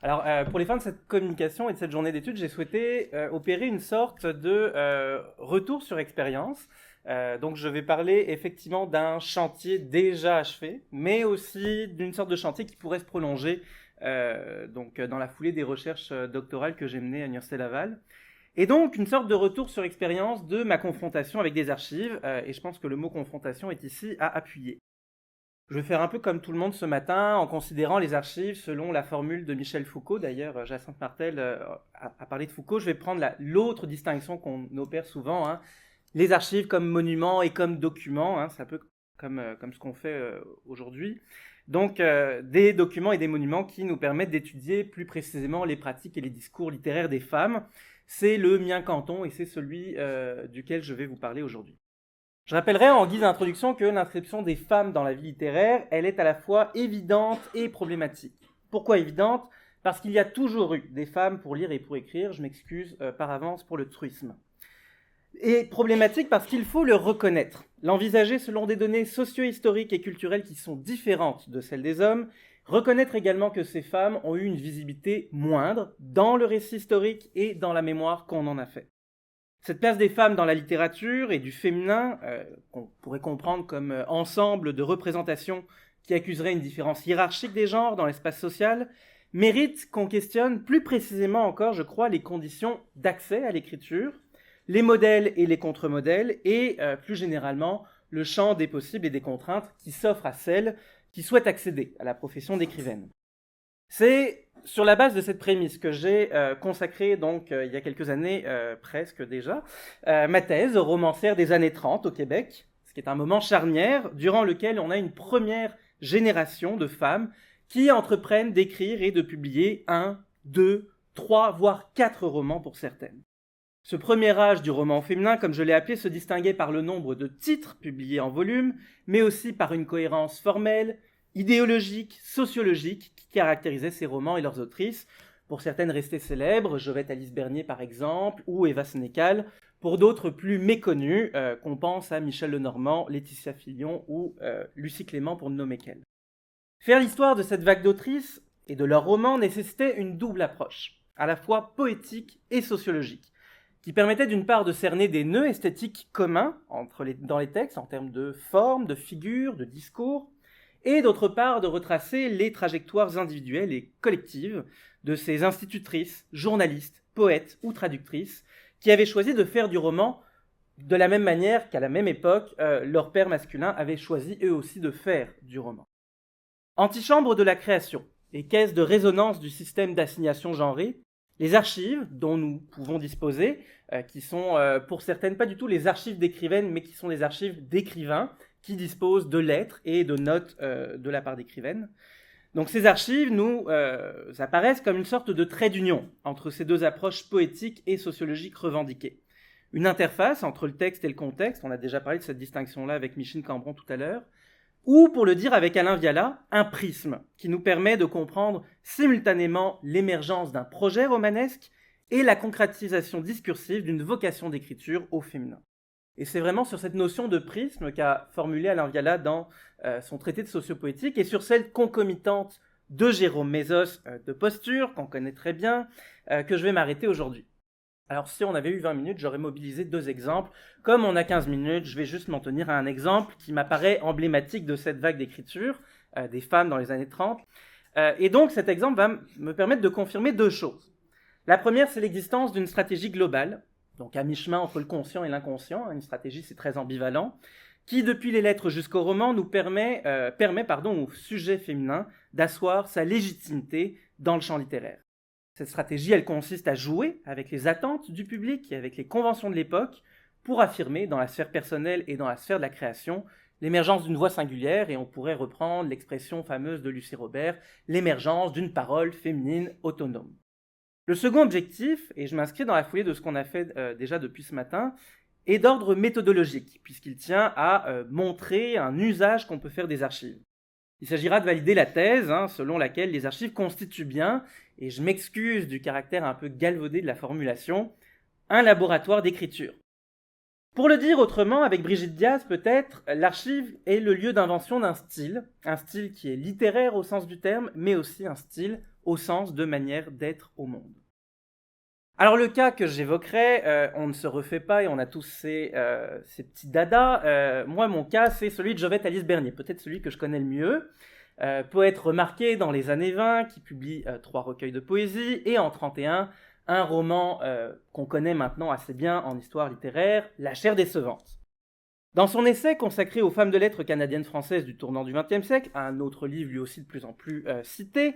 Alors, pour les fins de cette communication et de cette journée d'études, j'ai souhaité opérer une sorte de retour sur expérience. Donc, je vais parler effectivement d'un chantier déjà achevé, mais aussi d'une sorte de chantier qui pourrait se prolonger dans la foulée des recherches doctorales que j'ai menées à l'Université Laval. Et donc, une sorte de retour sur expérience de ma confrontation avec des archives, et je pense que le mot confrontation est ici à appuyer. Je vais faire un peu comme tout le monde ce matin, en considérant les archives selon la formule de Michel Foucault. D'ailleurs, Jacinthe Martel a parlé de Foucault. Je vais prendre l'autre distinction qu'on opère souvent, hein. Les archives comme monuments et comme documents, hein, c'est un peu comme ce qu'on fait aujourd'hui. Donc, des documents et des monuments qui nous permettent d'étudier plus précisément les pratiques et les discours littéraires des femmes. C'est le mien canton et c'est celui duquel je vais vous parler aujourd'hui. Je rappellerai en guise d'introduction que l'inscription des femmes dans la vie littéraire, elle est à la fois évidente et problématique. Pourquoi évidente ? Parce qu'il y a toujours eu des femmes pour lire et pour écrire, je m'excuse par avance pour le truisme. Et problématique parce qu'il faut le reconnaître, l'envisager selon des données socio-historiques et culturelles qui sont différentes de celles des hommes, reconnaître également que ces femmes ont eu une visibilité moindre dans le récit historique et dans la mémoire qu'on en a fait. Cette place des femmes dans la littérature et du féminin, qu'on pourrait comprendre comme ensemble de représentations qui accuseraient une différence hiérarchique des genres dans l'espace social, mérite qu'on questionne plus précisément encore, je crois, les conditions d'accès à l'écriture, les modèles et les contre-modèles, et plus généralement, le champ des possibles et des contraintes qui s'offrent à celles qui souhaitent accéder à la profession d'écrivaine. C'est sur la base de cette prémisse que j'ai consacré, donc, il y a quelques années, presque déjà, ma thèse aux romancières des années 30 au Québec, ce qui est un moment charnière durant lequel on a une première génération de femmes qui entreprennent d'écrire et de publier 1, 2, 3, voire 4 romans pour certaines. Ce premier âge du roman féminin, comme je l'ai appelé, se distinguait par le nombre de titres publiés en volume, mais aussi par une cohérence formelle, idéologique, sociologique, qui caractérisait ces romans et leurs autrices. Pour certaines restées célèbres, Jovette Alice Bernier par exemple, ou Eva Sénécal. Pour d'autres plus méconnues, qu'on pense à Michel Lenormand, Laetitia Fillon ou Lucie Clément pour ne nommer qu'elles. Faire l'histoire de cette vague d'autrices et de leurs romans nécessitait une double approche, à la fois poétique et sociologique, qui permettait d'une part de cerner des nœuds esthétiques communs dans les textes en termes de forme, de figure, de discours, et d'autre part de retracer les trajectoires individuelles et collectives de ces institutrices, journalistes, poètes ou traductrices qui avaient choisi de faire du roman de la même manière qu'à la même époque, leurs pères masculins avaient choisi eux aussi de faire du roman. Antichambre de la création et caisse de résonance du système d'assignation genrée, les archives dont nous pouvons disposer, qui sont pour certaines pas du tout les archives d'écrivaines, mais qui sont les archives d'écrivains, qui disposent de lettres et de notes de la part d'écrivaines. Donc ces archives nous apparaissent comme une sorte de trait d'union entre ces deux approches poétiques et sociologiques revendiquées. Une interface entre le texte et le contexte, on a déjà parlé de cette distinction-là avec Micheline Cambron tout à l'heure, ou pour le dire avec Alain Viala, un prisme qui nous permet de comprendre simultanément l'émergence d'un projet romanesque et la concrétisation discursive d'une vocation d'écriture au féminin. Et c'est vraiment sur cette notion de prisme qu'a formulé Alain Viala dans son traité de sociopoétique et sur celle concomitante de Jérôme Mésos de Posture, qu'on connaît très bien, que je vais m'arrêter aujourd'hui. Alors si on avait eu 20 minutes, j'aurais mobilisé 2 exemples. Comme on a 15 minutes, je vais juste m'en tenir à un exemple qui m'apparaît emblématique de cette vague d'écriture des femmes dans les années 30. Et donc cet exemple va me permettre de confirmer 2 choses. La première, c'est l'existence d'une stratégie globale, donc à mi-chemin entre le conscient et l'inconscient, une stratégie c'est très ambivalent, qui depuis les lettres jusqu'au roman nous permet au sujet féminin d'asseoir sa légitimité dans le champ littéraire. Cette stratégie, elle consiste à jouer avec les attentes du public et avec les conventions de l'époque pour affirmer dans la sphère personnelle et dans la sphère de la création l'émergence d'une voix singulière, et on pourrait reprendre l'expression fameuse de Lucie Robert, l'émergence d'une parole féminine autonome. Le second objectif, et je m'inscris dans la foulée de ce qu'on a fait déjà depuis ce matin, est d'ordre méthodologique, puisqu'il tient à montrer un usage qu'on peut faire des archives. Il s'agira de valider la thèse selon laquelle les archives constituent bien, et je m'excuse du caractère un peu galvaudé de la formulation, un laboratoire d'écriture. Pour le dire autrement, avec Brigitte Diaz, peut-être, l'archive est le lieu d'invention d'un style, un style qui est littéraire au sens du terme, mais aussi un style au sens de manière d'être au monde. Alors le cas que j'évoquerai, on ne se refait pas et on a tous ces petits dadas. Moi, mon cas, c'est celui de Jovette Alice Bernier, peut-être celui que je connais le mieux. Poète remarqué dans les années 20, qui publie 3 recueils de poésie, et en 31, un roman qu'on connaît maintenant assez bien en histoire littéraire, La chair décevante. Dans son essai consacré aux femmes de lettres canadiennes-françaises du tournant du XXe siècle, un autre livre lui aussi de plus en plus cité,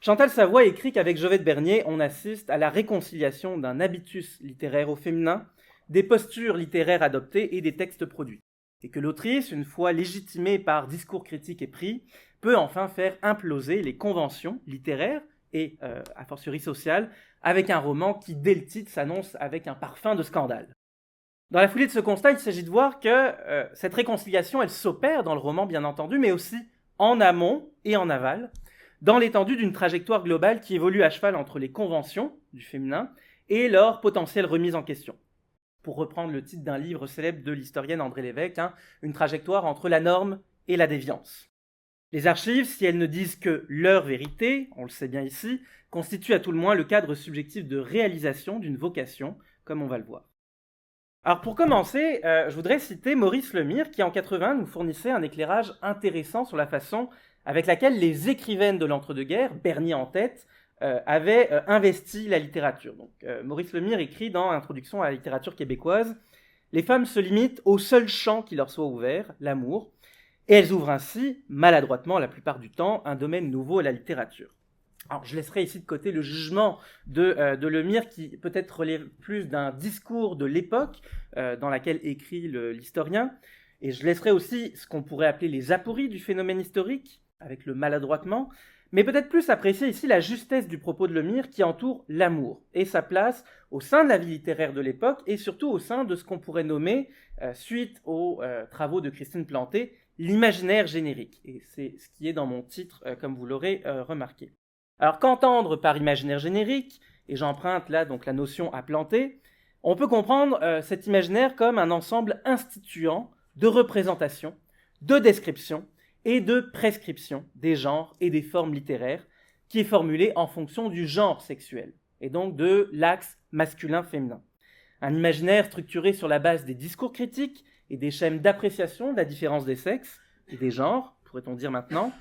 Chantal Savoie écrit qu'avec Jovette Bernier, on assiste à la réconciliation d'un habitus littéraire au féminin, des postures littéraires adoptées et des textes produits. Et que l'autrice, une fois légitimée par discours critiques et prix, peut enfin faire imploser les conventions littéraires et, a fortiori sociales, avec un roman qui, dès le titre, s'annonce avec un parfum de scandale. Dans la foulée de ce constat, il s'agit de voir que cette réconciliation, elle s'opère dans le roman, bien entendu, mais aussi en amont et en aval, dans l'étendue d'une trajectoire globale qui évolue à cheval entre les conventions du féminin et leur potentielle remise en question. Pour reprendre le titre d'un livre célèbre de l'historienne André Lévesque, une trajectoire entre la norme et la déviance. Les archives, si elles ne disent que leur vérité, on le sait bien ici, constituent à tout le moins le cadre subjectif de réalisation d'une vocation, comme on va le voir. Alors pour commencer, je voudrais citer Maurice Lemire, qui en 80 nous fournissait un éclairage intéressant sur la façon avec laquelle les écrivaines de l'entre-deux-guerres, Bernier en tête, avaient investi la littérature. Donc, Maurice Lemire écrit dans Introduction à la littérature québécoise « Les femmes se limitent au seul champ qui leur soit ouvert, l'amour, et elles ouvrent ainsi, maladroitement la plupart du temps, un domaine nouveau à la littérature. » Alors, je laisserai ici de côté le jugement de Lemire, qui peut-être relève plus d'un discours de l'époque dans laquelle écrit l'historien, et je laisserai aussi ce qu'on pourrait appeler les apories du phénomène historique, avec le maladroitement, mais peut-être plus apprécier ici la justesse du propos de Lemire qui entoure l'amour et sa place au sein de la vie littéraire de l'époque et surtout au sein de ce qu'on pourrait nommer, suite aux travaux de Christine Planté, l'imaginaire générique. Et c'est ce qui est dans mon titre, comme vous l'aurez remarqué. Alors qu'entendre par imaginaire générique, et j'emprunte là donc la notion à Planté, on peut comprendre cet imaginaire comme un ensemble instituant de représentation, de description, et de prescription des genres et des formes littéraires, qui est formulée en fonction du genre sexuel, et donc de l'axe masculin-féminin. Un imaginaire structuré sur la base des discours critiques et des schèmes d'appréciation de la différence des sexes et des genres, pourrait-on dire maintenant,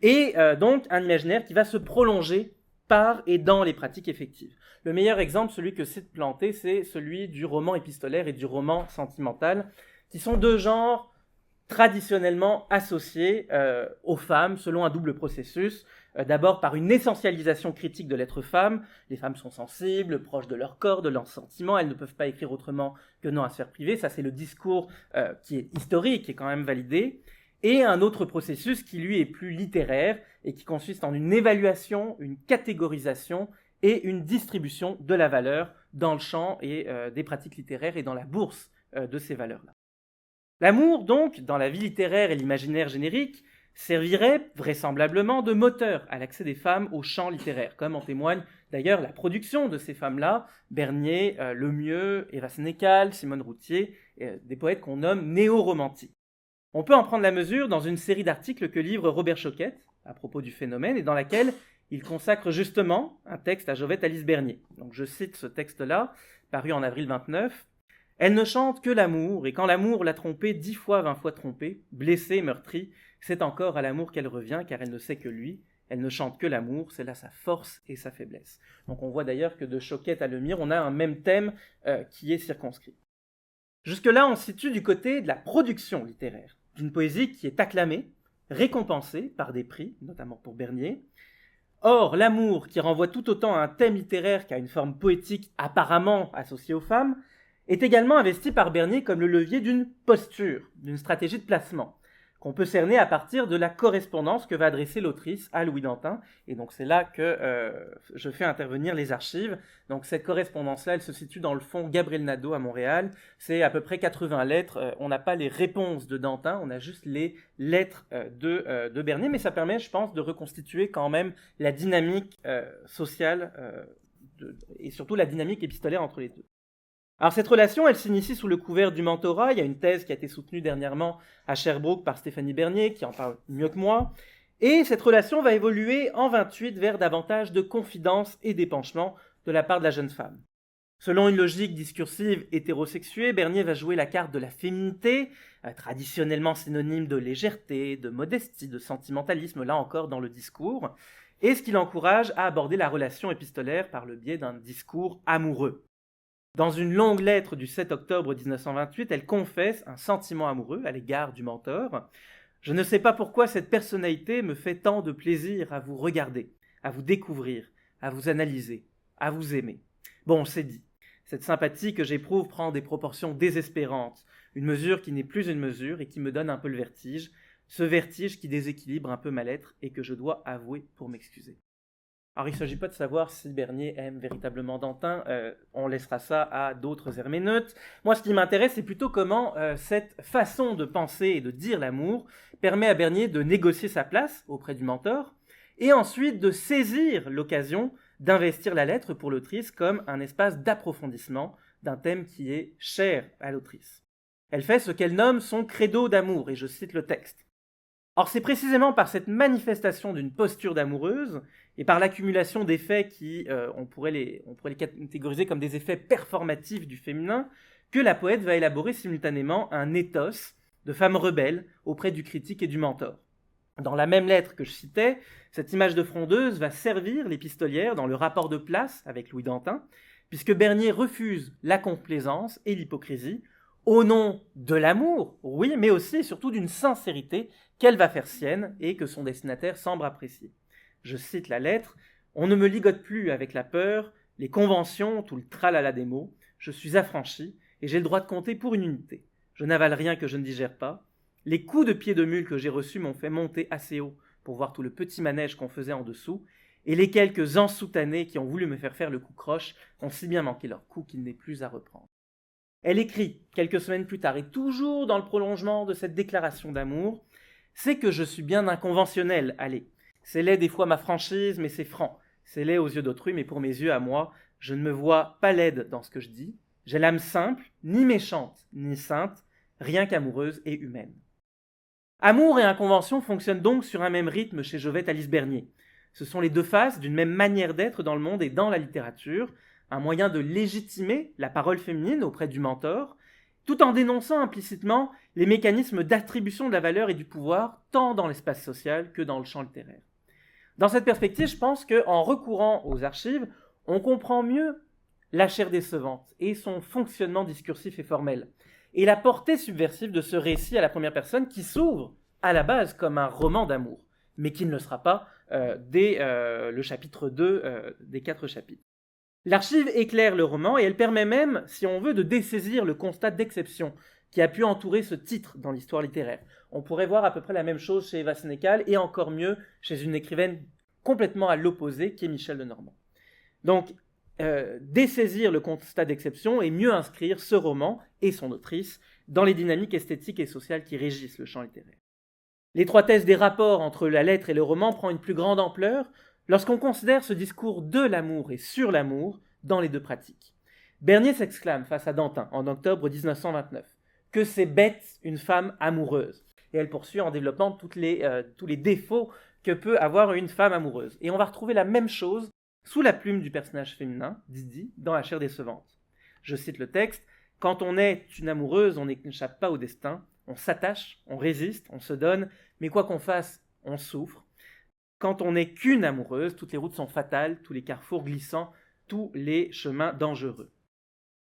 et donc un imaginaire qui va se prolonger par et dans les pratiques effectives. Le meilleur exemple, celui que cite Planté, c'est celui du roman épistolaire et du roman sentimental, qui sont deux genres traditionnellement associés aux femmes selon un double processus. D'abord par une essentialisation critique de l'être femme. Les femmes sont sensibles, proches de leur corps, de leurs sentiments, elles ne peuvent pas écrire autrement que non à sphère privée. Ça, c'est le discours qui est historique et quand même validé. Et un autre processus qui, lui, est plus littéraire et qui consiste en une évaluation, une catégorisation et une distribution de la valeur dans le champ et des pratiques littéraires et dans la bourse de ces valeurs-là. L'amour, donc, dans la vie littéraire et l'imaginaire générique, servirait vraisemblablement de moteur à l'accès des femmes au champ littéraire, comme en témoigne d'ailleurs la production de ces femmes-là, Bernier, Lemieux, Eva Sénécal, Simone Routhier, des poètes qu'on nomme néo-romantiques. On peut en prendre la mesure dans une série d'articles que livre Robert Choquette à propos du phénomène et dans laquelle il consacre justement un texte à Jovette Alice Bernier. Donc je cite ce texte-là, paru en avril 29. « Elle ne chante que l'amour, et quand l'amour l'a trompée 10 fois, 20 fois trompée, blessée, meurtrie, c'est encore à l'amour qu'elle revient, car elle ne sait que lui. Elle ne chante que l'amour, c'est là sa force et sa faiblesse. » Donc on voit d'ailleurs que de Choquette à Lemire, on a un même thème qui est circonscrit. Jusque-là, on se situe du côté de la production littéraire, d'une poésie qui est acclamée, récompensée par des prix, notamment pour Bernier. Or, l'amour, qui renvoie tout autant à un thème littéraire qu'à une forme poétique apparemment associée aux femmes, est également investi par Bernier comme le levier d'une posture, d'une stratégie de placement, qu'on peut cerner à partir de la correspondance que va adresser l'autrice à Louis Dantin. Et donc c'est là que je fais intervenir les archives. Donc cette correspondance-là, elle se situe dans le fonds Gabriel Nadeau à Montréal. C'est à peu près 80 lettres. On n'a pas les réponses de Dantin, on a juste les lettres de Bernier. Mais ça permet, je pense, de reconstituer quand même la dynamique sociale et surtout la dynamique épistolaire entre les deux. Alors cette relation, elle s'initie sous le couvert du mentorat. Il y a une thèse qui a été soutenue dernièrement à Sherbrooke par Stéphanie Bernier, qui en parle mieux que moi. Et cette relation va évoluer en 28 vers davantage de confidence et d'épanchement de la part de la jeune femme. Selon une logique discursive hétérosexuée, Bernier va jouer la carte de la féminité, traditionnellement synonyme de légèreté, de modestie, de sentimentalisme, là encore dans le discours, et ce qui l'encourage à aborder la relation épistolaire par le biais d'un discours amoureux. Dans une longue lettre du 7 octobre 1928, elle confesse un sentiment amoureux à l'égard du mentor. « Je ne sais pas pourquoi cette personnalité me fait tant de plaisir à vous regarder, à vous découvrir, à vous analyser, à vous aimer. » Bon, c'est dit. Cette sympathie que j'éprouve prend des proportions désespérantes, une mesure qui n'est plus une mesure et qui me donne un peu le vertige, ce vertige qui déséquilibre un peu ma lettre et que je dois avouer pour m'excuser. Alors il ne s'agit pas de savoir si Bernier aime véritablement Dantin, on laissera ça à d'autres herméneutes. Moi ce qui m'intéresse c'est plutôt comment cette façon de penser et de dire l'amour permet à Bernier de négocier sa place auprès du mentor et ensuite de saisir l'occasion d'investir la lettre pour l'autrice comme un espace d'approfondissement d'un thème qui est cher à l'autrice. Elle fait ce qu'elle nomme son credo d'amour, et je cite le texte. Or, c'est précisément par cette manifestation d'une posture d'amoureuse et par l'accumulation d'effets qui, on pourrait les catégoriser comme des effets performatifs du féminin, que la poète va élaborer simultanément un ethos de femme rebelle auprès du critique et du mentor. Dans la même lettre que je citais, cette image de frondeuse va servir l'épistolière dans le rapport de place avec Louis Dantin, puisque Bernier refuse la complaisance et l'hypocrisie au nom de l'amour, oui, mais aussi et surtout d'une sincérité qu'elle va faire sienne et que son destinataire semble apprécier. Je cite la lettre, « On ne me ligote plus avec la peur, les conventions, tout le tralala des mots, je suis affranchi et j'ai le droit de compter pour une unité. Je n'avale rien que je ne digère pas. Les coups de pied de mule que j'ai reçus m'ont fait monter assez haut pour voir tout le petit manège qu'on faisait en dessous, et les quelques ensoutanés qui ont voulu me faire le coup croche ont si bien manqué leur coup qu'il n'est plus à reprendre. » Elle écrit, quelques semaines plus tard, et toujours dans le prolongement de cette déclaration d'amour, « C'est que je suis bien inconventionnel, allez. C'est laid des fois ma franchise, mais c'est franc. C'est laid aux yeux d'autrui, mais pour mes yeux à moi, je ne me vois pas laide dans ce que je dis. J'ai l'âme simple, ni méchante, ni sainte, rien qu'amoureuse et humaine. » Amour et inconvention fonctionnent donc sur un même rythme chez Jovette Alice Bernier. Ce sont les deux faces d'une même manière d'être dans le monde et dans la littérature, un moyen de légitimer la parole féminine auprès du mentor, tout en dénonçant implicitement les mécanismes d'attribution de la valeur et du pouvoir, tant dans l'espace social que dans le champ littéraire. Dans cette perspective, je pense qu'en recourant aux archives, on comprend mieux La chair décevante et son fonctionnement discursif et formel, et la portée subversive de ce récit à la première personne qui s'ouvre à la base comme un roman d'amour, mais qui ne le sera pas dès le chapitre 2 des 4 chapitres. L'archive éclaire le roman et elle permet même, si on veut, de dessaisir le constat d'exception qui a pu entourer ce titre dans l'histoire littéraire. On pourrait voir à peu près la même chose chez Eva Sénécal et encore mieux chez une écrivaine complètement à l'opposé qui est Michel Lenormand. Donc, dessaisir le constat d'exception et mieux inscrire ce roman et son autrice dans les dynamiques esthétiques et sociales qui régissent le champ littéraire. L'étroitesse des rapports entre la lettre et le roman prend une plus grande ampleur lorsqu'on considère ce discours de l'amour et sur l'amour dans les deux pratiques. Bernier s'exclame face à Dantin en octobre 1929 que c'est bête une femme amoureuse. Et elle poursuit en développant tous les défauts que peut avoir une femme amoureuse. Et on va retrouver la même chose sous la plume du personnage féminin, Didi, dans La chair décevante. Je cite le texte, « Quand on est une amoureuse, on n'échappe pas au destin, on s'attache, on résiste, on se donne, mais quoi qu'on fasse, on souffre. Quand on n'est qu'une amoureuse, toutes les routes sont fatales, tous les carrefours glissants, tous les chemins dangereux. »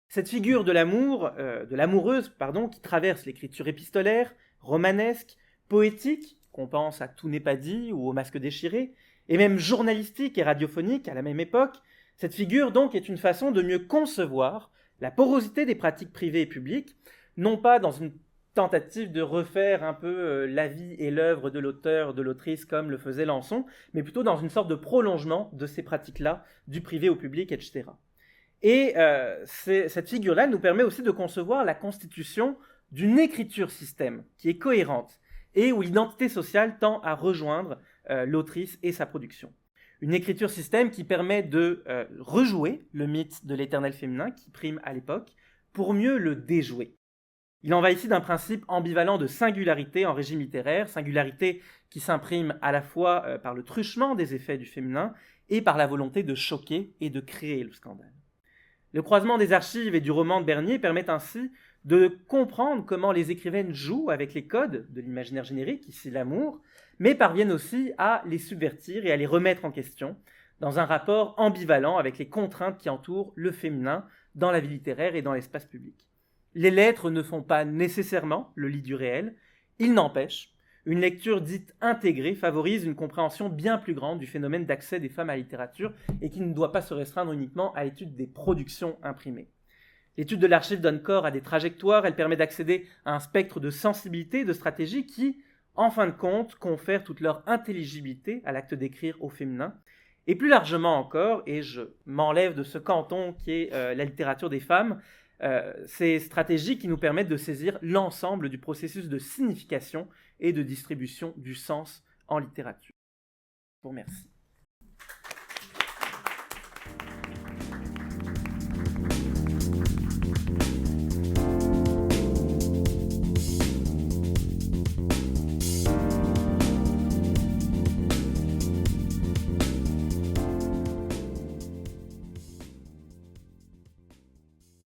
Cette figure de l'amoureuse, qui traverse l'écriture épistolaire, romanesque, poétique, qu'on pense à Tout n'est pas dit ou au Masque déchiré, et même journalistique et radiophonique à la même époque, cette figure donc est une façon de mieux concevoir la porosité des pratiques privées et publiques, non pas dans une tentative de refaire un peu la vie et l'œuvre de l'auteur, de l'autrice comme le faisait Lançon, mais plutôt dans une sorte de prolongement de ces pratiques-là, du privé au public, etc. Et cette figure-là nous permet aussi de concevoir la constitution d'une écriture système qui est cohérente et où l'identité sociale tend à rejoindre l'autrice et sa production. Une écriture système qui permet de rejouer le mythe de l'éternel féminin qui prime à l'époque, pour mieux le déjouer. Il en va ici d'un principe ambivalent de singularité en régime littéraire, singularité qui s'imprime à la fois par le truchement des effets du féminin et par la volonté de choquer et de créer le scandale. Le croisement des archives et du roman de Bernier permet ainsi de comprendre comment les écrivaines jouent avec les codes de l'imaginaire générique, ici l'amour, mais parviennent aussi à les subvertir et à les remettre en question dans un rapport ambivalent avec les contraintes qui entourent le féminin dans la vie littéraire et dans l'espace public. Les lettres ne font pas nécessairement le lit du réel, il n'empêche, une lecture dite intégrée favorise une compréhension bien plus grande du phénomène d'accès des femmes à la littérature et qui ne doit pas se restreindre uniquement à l'étude des productions imprimées. L'étude de l'archive donne corps à des trajectoires, elle permet d'accéder à un spectre de sensibilité et de stratégie qui, en fin de compte, confèrent toute leur intelligibilité à l'acte d'écrire au féminin. Et plus largement encore, et je m'enlève de ce canton qui est la littérature des femmes, ces stratégies qui nous permettent de saisir l'ensemble du processus de signification et de distribution du sens en littérature. Je vous remercie.